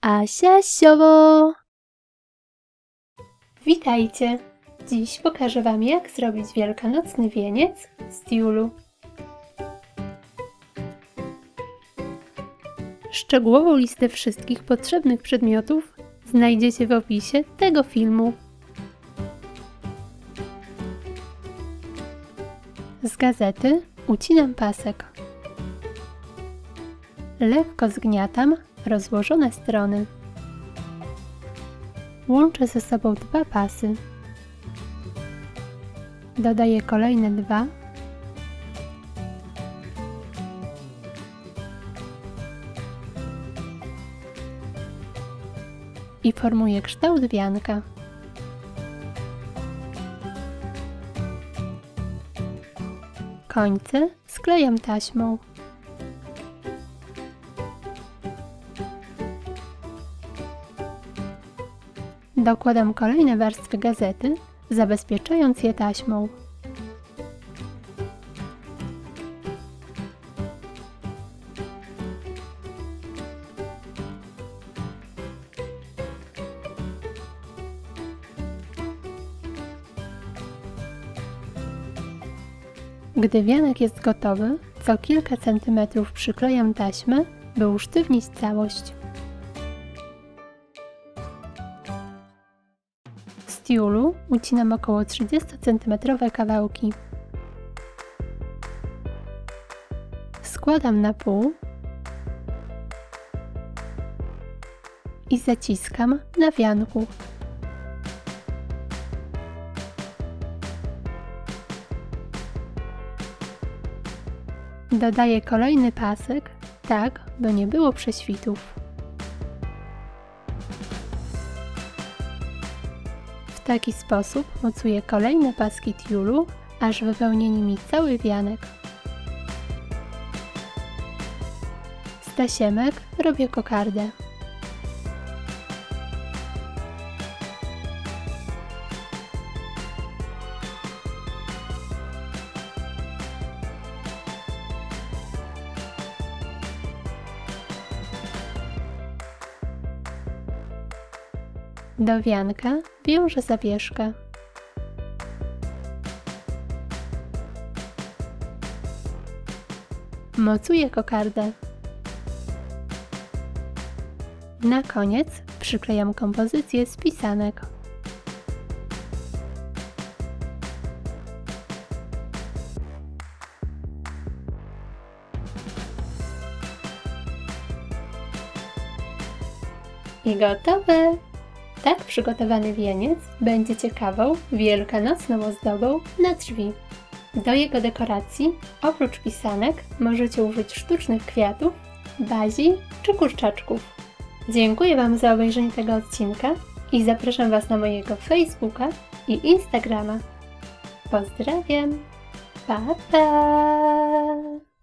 Asia Siowo! Witajcie! Dziś pokażę Wam, jak zrobić wielkanocny wieniec z tiulu. Szczegółową listę wszystkich potrzebnych przedmiotów znajdziecie w opisie tego filmu. Z gazety ucinam pasek. Lekko zgniatam rozłożone strony. Łączę ze sobą dwa pasy. Dodaję kolejne dwa. I formuję kształt wianka. Końce sklejam taśmą. Dokładam kolejne warstwy gazety, zabezpieczając je taśmą. Gdy wianek jest gotowy, co kilka centymetrów przyklejam taśmę, by usztywnić całość. Z tiulu ucinam około 30 cm kawałki. Składam na pół i zaciskam na wianku. Dodaję kolejny pasek, tak by nie było prześwitów. W taki sposób mocuję kolejne paski tiulu, aż wypełni nimi cały wianek. Z tasiemek robię kokardę. Do wianka wiążę zawieszkę. Mocuję kokardę. Na koniec przyklejam kompozycję z pisanek. I gotowe! Tak przygotowany wieniec będzie ciekawą, wielkanocną ozdobą na drzwi. Do jego dekoracji, oprócz pisanek, możecie użyć sztucznych kwiatów, bazii czy kurczaczków. Dziękuję Wam za obejrzenie tego odcinka i zapraszam Was na mojego Facebooka i Instagrama. Pozdrawiam! Pa, pa!